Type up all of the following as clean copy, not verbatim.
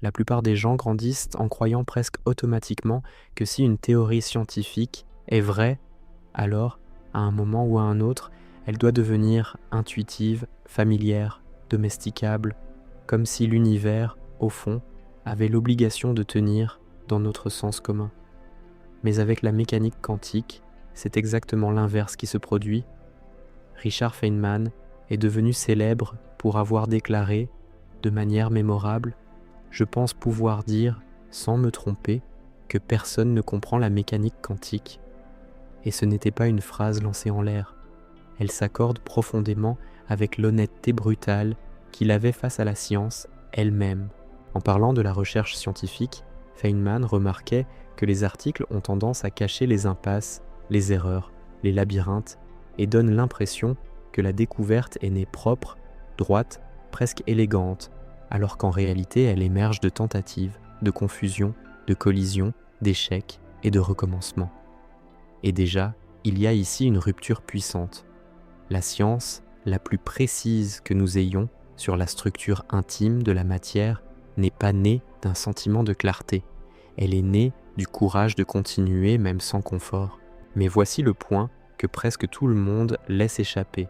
La plupart des gens grandissent en croyant presque automatiquement que si une théorie scientifique est vraie, alors, à un moment ou à un autre, elle doit devenir intuitive, familière, domesticable, comme si l'univers, au fond, avait l'obligation de tenir dans notre sens commun. Mais avec la mécanique quantique, c'est exactement l'inverse qui se produit. Richard Feynman est devenu célèbre pour avoir déclaré, de manière mémorable, « Je pense pouvoir dire, sans me tromper, que personne ne comprend la mécanique quantique. » Et ce n'était pas une phrase lancée en l'air. Elle s'accorde profondément avec l'honnêteté brutale qu'il avait face à la science elle-même. En parlant de la recherche scientifique, Feynman remarquait que les articles ont tendance à cacher les impasses, les erreurs, les labyrinthes, et donnent l'impression que la découverte est née propre, droite, presque élégante, alors qu'en réalité elle émerge de tentatives, de confusions, de collisions, d'échecs et de recommencements. Et déjà, il y a ici une rupture puissante. La science, la plus précise que nous ayons sur la structure intime de la matière, n'est pas née d'un sentiment de clarté. Elle est née du courage de continuer même sans confort. Mais voici le point que presque tout le monde laisse échapper.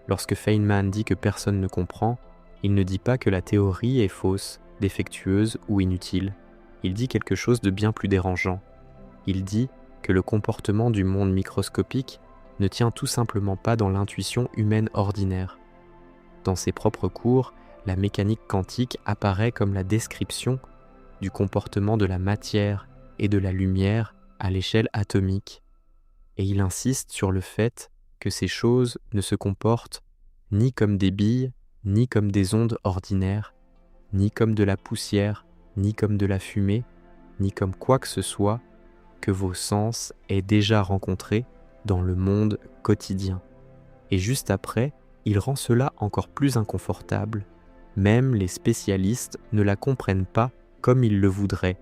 Lorsque Feynman dit que personne ne comprend, il ne dit pas que la théorie est fausse, défectueuse ou inutile. Il dit quelque chose de bien plus dérangeant. Il dit que le comportement du monde microscopique ne tient tout simplement pas dans l'intuition humaine ordinaire. Dans ses propres cours, la mécanique quantique apparaît comme la description du comportement de la matière et de la lumière à l'échelle atomique. Et il insiste sur le fait que ces choses ne se comportent ni comme des billes, ni comme des ondes ordinaires, ni comme de la poussière, ni comme de la fumée, ni comme quoi que ce soit que vos sens aient déjà rencontré dans le monde quotidien. Et juste après, il rend cela encore plus inconfortable. Même les spécialistes ne la comprennent pas comme ils le voudraient.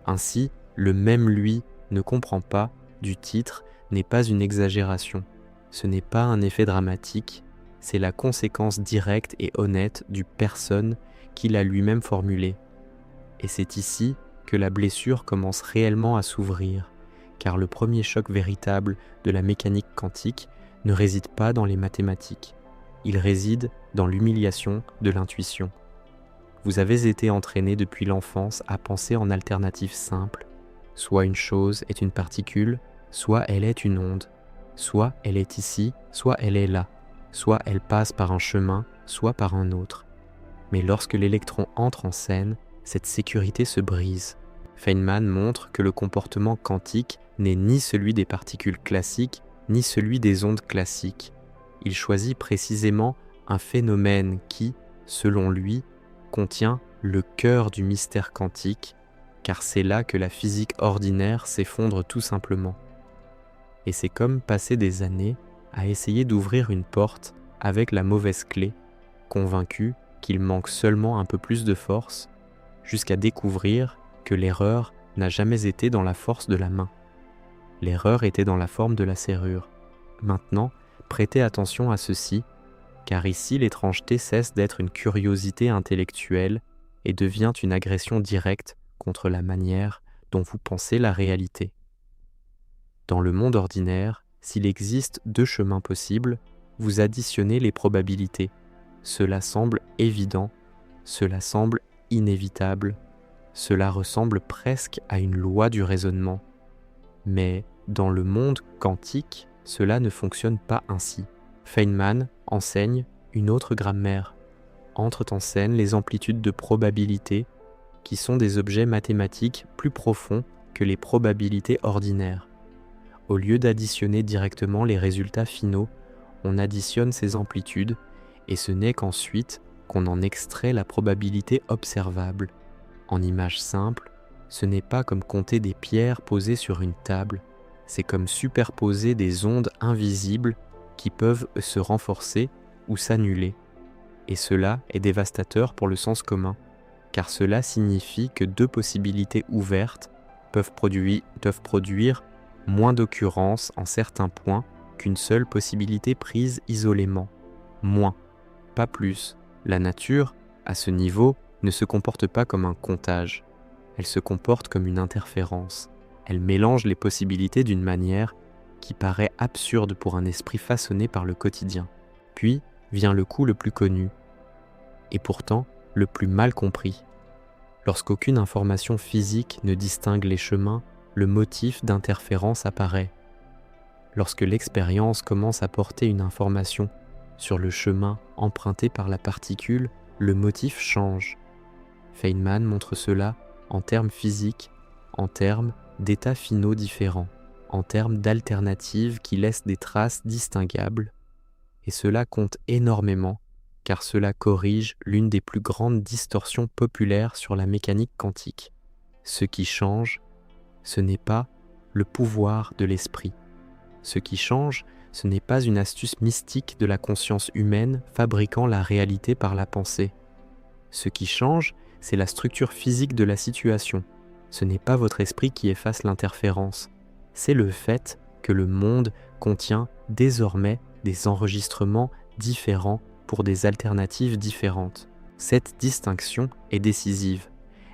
Ainsi, le même lui ne comprend pas du titre n'est pas une exagération. Ce n'est pas un effet dramatique, c'est la conséquence directe et honnête du personne qu'il a lui-même formulé. Et c'est ici que la blessure commence réellement à s'ouvrir, car le premier choc véritable de la mécanique quantique ne réside pas dans les mathématiques, il réside dans l'humiliation de l'intuition. Vous avez été entraîné depuis l'enfance à penser en alternative simple, soit une chose est une particule, soit elle est une onde, soit elle est ici, soit elle est là, soit elle passe par un chemin, soit par un autre. Mais lorsque l'électron entre en scène, cette sécurité se brise. Feynman montre que le comportement quantique n'est ni celui des particules classiques, ni celui des ondes classiques. Il choisit précisément un phénomène qui, selon lui, contient le cœur du mystère quantique, car c'est là que la physique ordinaire s'effondre tout simplement. Et c'est comme passer des années à essayer d'ouvrir une porte avec la mauvaise clé, convaincu qu'il manque seulement un peu plus de force, jusqu'à découvrir que l'erreur n'a jamais été dans la force de la main. L'erreur était dans la forme de la serrure. Maintenant, prêtez attention à ceci, car ici l'étrangeté cesse d'être une curiosité intellectuelle et devient une agression directe contre la manière dont vous pensez la réalité. Dans le monde ordinaire, s'il existe deux chemins possibles, vous additionnez les probabilités. Cela semble évident, cela semble inévitable, cela ressemble presque à une loi du raisonnement. Mais dans le monde quantique, cela ne fonctionne pas ainsi. Feynman enseigne une autre grammaire. Entrent en scène les amplitudes de probabilité, qui sont des objets mathématiques plus profonds que les probabilités ordinaires. Au lieu d'additionner directement les résultats finaux, on additionne ces amplitudes, et ce n'est qu'ensuite qu'on en extrait la probabilité observable. En image simple, ce n'est pas comme compter des pierres posées sur une table, c'est comme superposer des ondes invisibles qui peuvent se renforcer ou s'annuler. Et cela est dévastateur pour le sens commun, car cela signifie que deux possibilités ouvertes peuvent produire moins d'occurrences en certains points qu'une seule possibilité prise isolément. Moins, pas plus. La nature, à ce niveau, ne se comporte pas comme un comptage, elle se comporte comme une interférence. Elle mélange les possibilités d'une manière qui paraît absurde pour un esprit façonné par le quotidien. Puis vient le coup le plus connu, et pourtant le plus mal compris. Lorsqu'aucune information physique ne distingue les chemins, le motif d'interférence apparaît. Lorsque l'expérience commence à porter une information sur le chemin emprunté par la particule, le motif change. Feynman montre cela en termes physiques, en termes d'états finaux différents, en termes d'alternatives qui laissent des traces distinguables, et cela compte énormément car cela corrige l'une des plus grandes distorsions populaires sur la mécanique quantique. Ce qui change, ce n'est pas le pouvoir de l'esprit. Ce qui change, ce n'est pas une astuce mystique de la conscience humaine fabriquant la réalité par la pensée. Ce qui change, c'est la structure physique de la situation. Ce n'est pas votre esprit qui efface l'interférence. C'est le fait que le monde contient désormais des enregistrements différents pour des alternatives différentes. Cette distinction est décisive.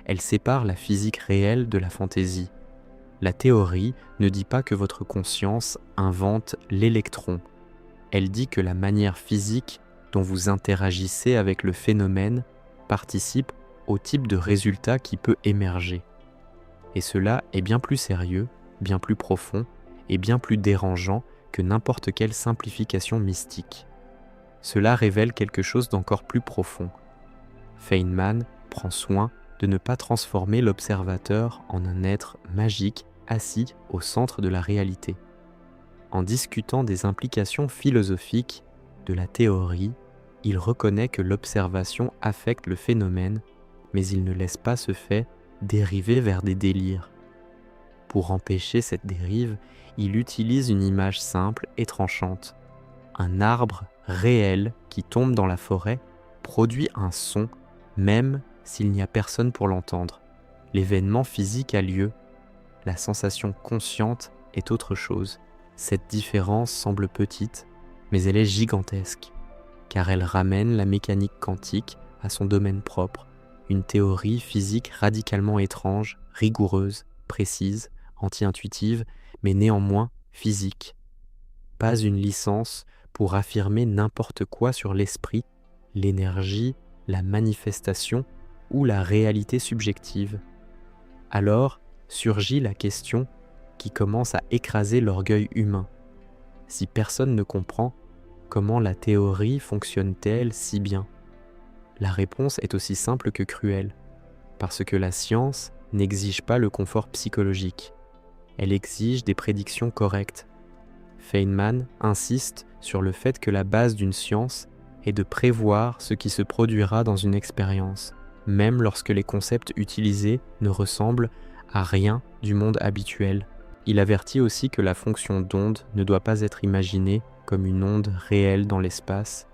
Elle sépare la physique réelle de la fantaisie. La théorie ne dit pas que votre conscience invente l'électron. Elle dit que la manière physique dont vous interagissez avec le phénomène participe au type de résultat qui peut émerger. Et cela est bien plus sérieux, bien plus profond et bien plus dérangeant que n'importe quelle simplification mystique. Cela révèle quelque chose d'encore plus profond. Feynman prend soin de ne pas transformer l'observateur en un être magique assis au centre de la réalité. En discutant des implications philosophiques de la théorie, il reconnaît que l'observation affecte le phénomène, mais il ne laisse pas ce fait dériver vers des délires. Pour empêcher cette dérive, il utilise une image simple et tranchante. Un arbre réel qui tombe dans la forêt produit un son, même s'il n'y a personne pour l'entendre. L'événement physique a lieu, la sensation consciente est autre chose. Cette différence semble petite, mais elle est gigantesque, car elle ramène la mécanique quantique à son domaine propre, une théorie physique radicalement étrange, rigoureuse, précise, anti-intuitive, mais néanmoins physique. Pas une licence pour affirmer n'importe quoi sur l'esprit, l'énergie, la manifestation ou la réalité subjective. Alors surgit la question qui commence à écraser l'orgueil humain. Si personne ne comprend, comment la théorie fonctionne-t-elle si bien ? La réponse est aussi simple que cruelle, parce que la science n'exige pas le confort psychologique. Elle exige des prédictions correctes. Feynman insiste sur le fait que la base d'une science est de prévoir ce qui se produira dans une expérience, même lorsque les concepts utilisés ne ressemblent à rien du monde habituel. Il avertit aussi que la fonction d'onde ne doit pas être imaginée comme une onde réelle dans l'espace,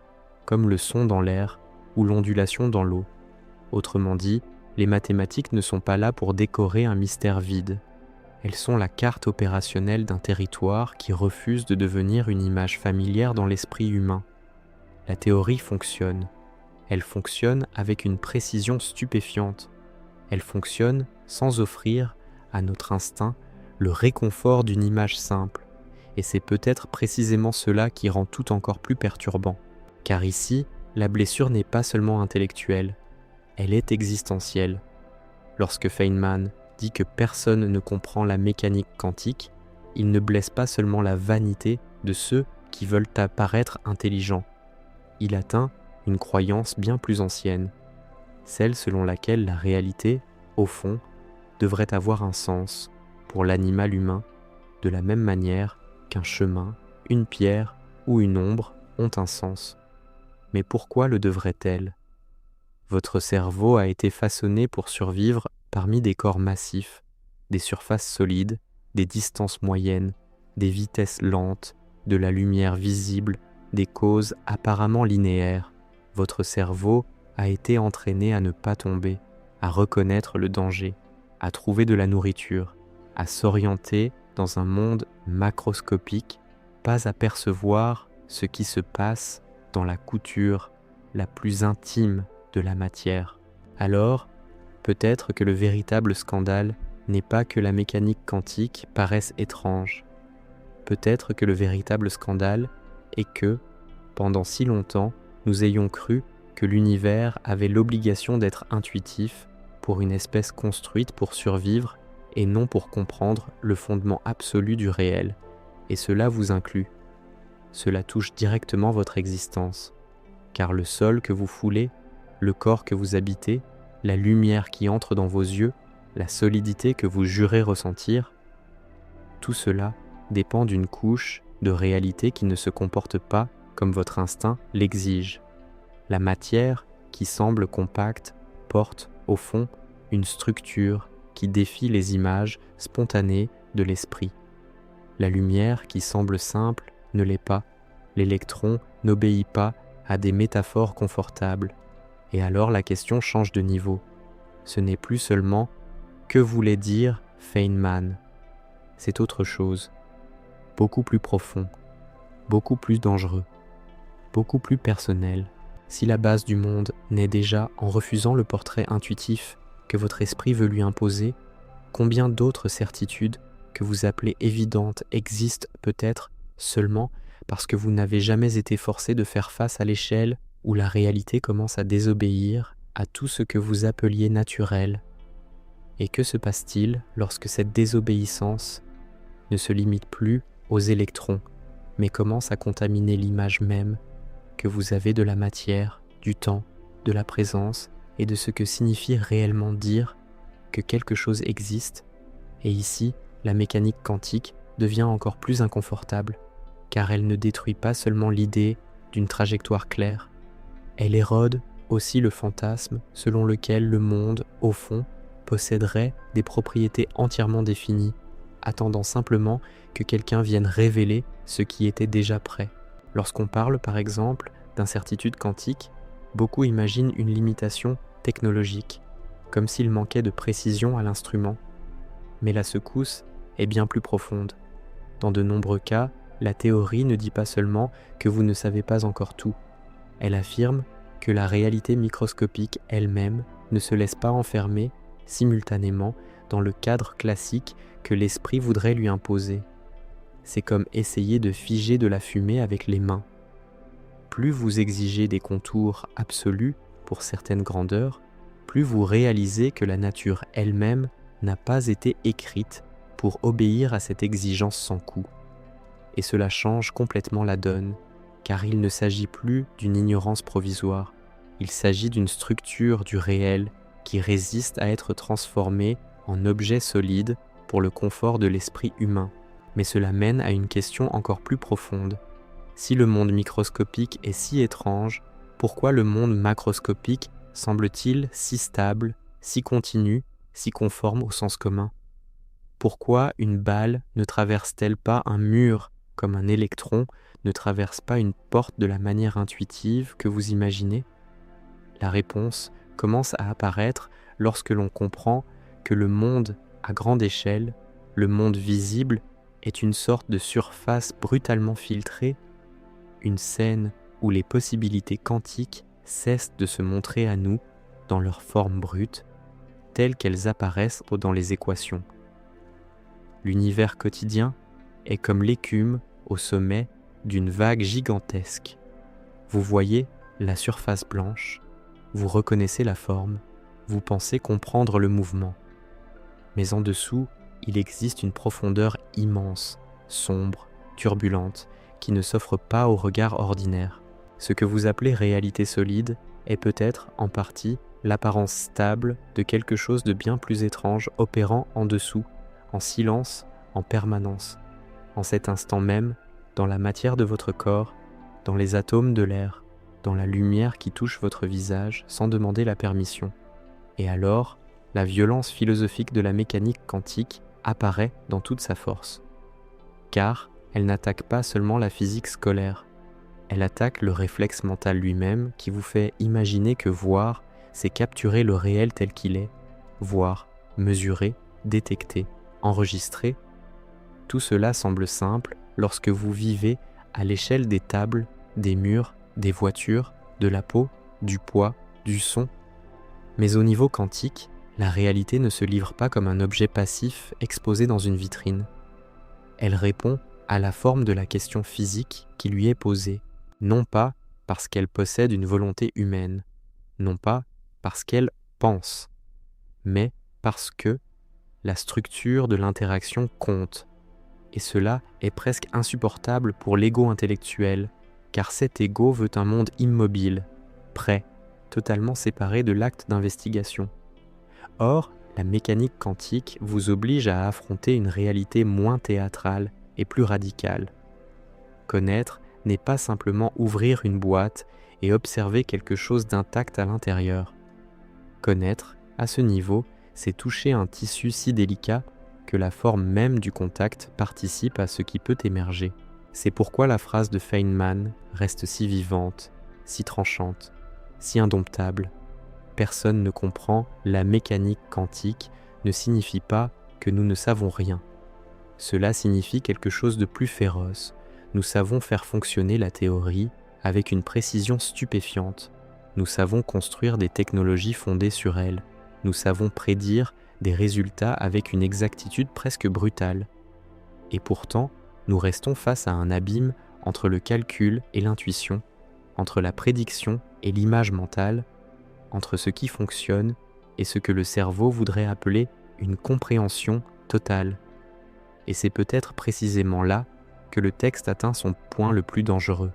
comme le son dans l'air ou l'ondulation dans l'eau. Autrement dit, les mathématiques ne sont pas là pour décorer un mystère vide. Elles sont la carte opérationnelle d'un territoire qui refuse de devenir une image familière dans l'esprit humain. La théorie fonctionne. Elle fonctionne avec une précision stupéfiante. Elle fonctionne sans offrir à notre instinct le réconfort d'une image simple. Et c'est peut-être précisément cela qui rend tout encore plus perturbant. Car ici, la blessure n'est pas seulement intellectuelle, elle est existentielle. Lorsque Feynman dit que personne ne comprend la mécanique quantique, il ne blesse pas seulement la vanité de ceux qui veulent apparaître intelligents. Il atteint une croyance bien plus ancienne, celle selon laquelle la réalité, au fond, devrait avoir un sens pour l'animal humain, de la même manière qu'un chemin, une pierre ou une ombre ont un sens. Mais pourquoi le devrait-elle ? Votre cerveau a été façonné pour survivre parmi des corps massifs, des surfaces solides, des distances moyennes, des vitesses lentes, de la lumière visible, des causes apparemment linéaires. Votre cerveau a été entraîné à ne pas tomber, à reconnaître le danger, à trouver de la nourriture, à s'orienter dans un monde macroscopique, pas à percevoir ce qui se passe dans la couture la plus intime de la matière. Alors, peut-être que le véritable scandale n'est pas que la mécanique quantique paraisse étrange. Peut-être que le véritable scandale est que, pendant si longtemps, nous ayons cru que l'univers avait l'obligation d'être intuitif pour une espèce construite pour survivre et non pour comprendre le fondement absolu du réel. Et cela vous inclut. Cela touche directement votre existence, car le sol que vous foulez, le corps que vous habitez, la lumière qui entre dans vos yeux, la solidité que vous jurez ressentir, tout cela dépend d'une couche de réalité qui ne se comporte pas comme votre instinct l'exige. La matière, qui semble compacte, porte, au fond, une structure qui défie les images spontanées de l'esprit. La lumière, qui semble simple, ne l'est pas. L'électron n'obéit pas à des métaphores confortables. Et alors la question change de niveau. Ce n'est plus seulement « que voulait dire Feynman ?» C'est autre chose, beaucoup plus profond, beaucoup plus dangereux, beaucoup plus personnel. Si la base du monde naît déjà en refusant le portrait intuitif que votre esprit veut lui imposer, combien d'autres certitudes que vous appelez évidentes existent peut-être seulement parce que vous n'avez jamais été forcé de faire face à l'échelle où la réalité commence à désobéir à tout ce que vous appeliez naturel. Et que se passe-t-il lorsque cette désobéissance ne se limite plus aux électrons, mais commence à contaminer l'image même que vous avez de la matière, du temps, de la présence et de ce que signifie réellement dire que quelque chose existe, et ici, la mécanique quantique devient encore plus inconfortable, car elle ne détruit pas seulement l'idée d'une trajectoire claire, elle érode aussi le fantasme selon lequel le monde, au fond, posséderait des propriétés entièrement définies, attendant simplement que quelqu'un vienne révéler ce qui était déjà prêt. Lorsqu'on parle, par exemple, d'incertitude quantique, beaucoup imaginent une limitation technologique, comme s'il manquait de précision à l'instrument. Mais la secousse est bien plus profonde. Dans de nombreux cas, la théorie ne dit pas seulement que vous ne savez pas encore tout. Elle affirme que la réalité microscopique elle-même ne se laisse pas enfermer simultanément dans le cadre classique que l'esprit voudrait lui imposer. C'est comme essayer de figer de la fumée avec les mains. Plus vous exigez des contours absolus pour certaines grandeurs, plus vous réalisez que la nature elle-même n'a pas été écrite pour obéir à cette exigence sans coût. Et cela change complètement la donne, car il ne s'agit plus d'une ignorance provisoire, il s'agit d'une structure du réel qui résiste à être transformée en objet solide pour le confort de l'esprit humain. Mais cela mène à une question encore plus profonde. Si le monde microscopique est si étrange, pourquoi le monde macroscopique semble-t-il si stable, si continu, si conforme au sens commun? Pourquoi une balle ne traverse-t-elle pas un mur comme un électron ne traverse pas une porte de la manière intuitive que vous imaginez? La réponse commence à apparaître lorsque l'on comprend que le monde à grande échelle, le monde visible, est une sorte de surface brutalement filtrée, une scène où les possibilités quantiques cessent de se montrer à nous dans leur forme brute, telles qu'elles apparaissent dans les équations. L'univers quotidien est comme l'écume au sommet d'une vague gigantesque. Vous voyez la surface blanche, vous reconnaissez la forme, vous pensez comprendre le mouvement. Mais en dessous, il existe une profondeur immense, sombre, turbulente, qui ne s'offre pas au regard ordinaire. Ce que vous appelez réalité solide est peut-être, en partie, l'apparence stable de quelque chose de bien plus étrange opérant en dessous, en silence, en permanence, en cet instant même, dans la matière de votre corps, dans les atomes de l'air, dans la lumière qui touche votre visage sans demander la permission. Et alors, la violence philosophique de la mécanique quantique apparaît dans toute sa force. Car elle n'attaque pas seulement la physique scolaire, elle attaque le réflexe mental lui-même qui vous fait imaginer que voir, c'est capturer le réel tel qu'il est, voir, mesurer, détecter, enregistrer. Tout cela semble simple lorsque vous vivez à l'échelle des tables, des murs, des voitures, de la peau, du poids, du son. Mais au niveau quantique, la réalité ne se livre pas comme un objet passif exposé dans une vitrine. Elle répond à la forme de la question physique qui lui est posée, non pas parce qu'elle possède une volonté humaine, non pas parce qu'elle pense, mais parce que la structure de l'interaction compte. Et cela est presque insupportable pour l'ego intellectuel, car cet ego veut un monde immobile, prêt, totalement séparé de l'acte d'investigation. Or, la mécanique quantique vous oblige à affronter une réalité moins théâtrale et plus radicale. Connaître n'est pas simplement ouvrir une boîte et observer quelque chose d'intact à l'intérieur. Connaître, à ce niveau, c'est toucher un tissu si délicat que la forme même du contact participe à ce qui peut émerger. C'est pourquoi la phrase de Feynman reste si vivante, si tranchante, si indomptable. Personne ne comprend la mécanique quantique ne signifie pas que nous ne savons rien. Cela signifie quelque chose de plus féroce. Nous savons faire fonctionner la théorie avec une précision stupéfiante. Nous savons construire des technologies fondées sur elle. Nous savons prédire des résultats avec une exactitude presque brutale. Et pourtant, nous restons face à un abîme entre le calcul et l'intuition, entre la prédiction et l'image mentale, entre ce qui fonctionne et ce que le cerveau voudrait appeler une compréhension totale. Et c'est peut-être précisément là que le texte atteint son point le plus dangereux.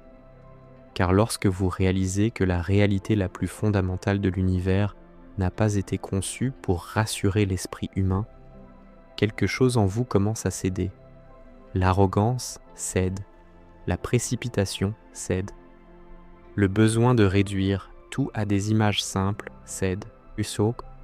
Car lorsque vous réalisez que la réalité la plus fondamentale de l'univers n'a pas été conçue pour rassurer l'esprit humain, quelque chose en vous commence à céder. L'arrogance cède, la précipitation cède, le besoin de réduire tout à des images simples cède,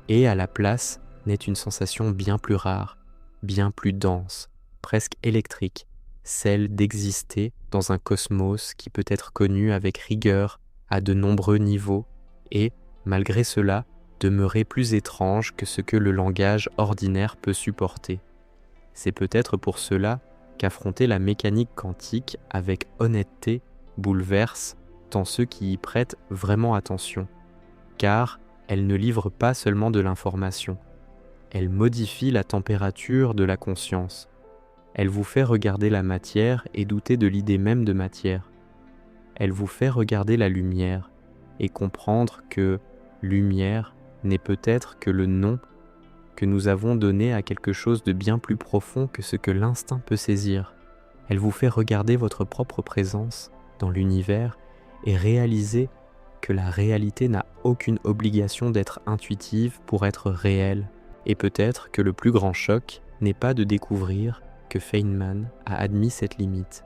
et à la place naît une sensation bien plus rare, bien plus dense, presque électrique, celle d'exister dans un cosmos qui peut être connu avec rigueur à de nombreux niveaux et, malgré cela, demeurer plus étrange que ce que le langage ordinaire peut supporter. C'est peut-être pour cela qu'affronter la mécanique quantique avec honnêteté bouleverse tant ceux qui y prêtent vraiment attention, car elle ne livre pas seulement de l'information, elle modifie la température de la conscience. Elle vous fait regarder la matière et douter de l'idée même de matière. Elle vous fait regarder la lumière et comprendre que lumière n'est peut-être que le nom que nous avons donné à quelque chose de bien plus profond que ce que l'instinct peut saisir. Elle vous fait regarder votre propre présence dans l'univers et réaliser que la réalité n'a aucune obligation d'être intuitive pour être réelle. Et peut-être que le plus grand choc n'est pas de découvrir que Feynman a admis cette limite.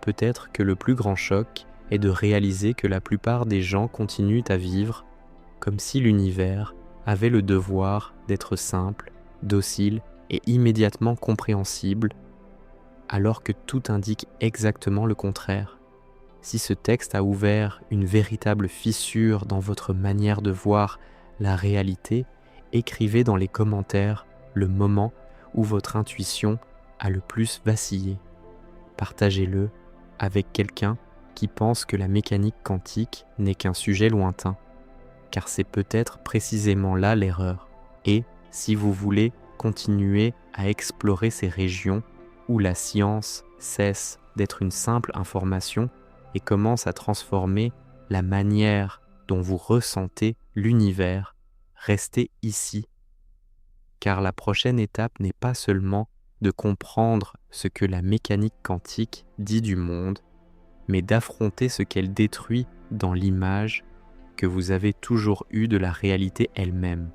Peut-être que le plus grand choc est de réaliser que la plupart des gens continuent à vivre comme si l'univers avait le devoir d'être simple, docile et immédiatement compréhensible, alors que tout indique exactement le contraire. Si ce texte a ouvert une véritable fissure dans votre manière de voir la réalité, écrivez dans les commentaires le moment où votre intuition a le plus vacillé. Partagez-le avec quelqu'un qui pense que la mécanique quantique n'est qu'un sujet lointain, car c'est peut-être précisément là l'erreur. Et si vous voulez continuer à explorer ces régions où la science cesse d'être une simple information et commence à transformer la manière dont vous ressentez l'univers, restez ici, car la prochaine étape n'est pas seulement de comprendre ce que la mécanique quantique dit du monde, mais d'affronter ce qu'elle détruit dans l'image que vous avez toujours eue de la réalité elle-même.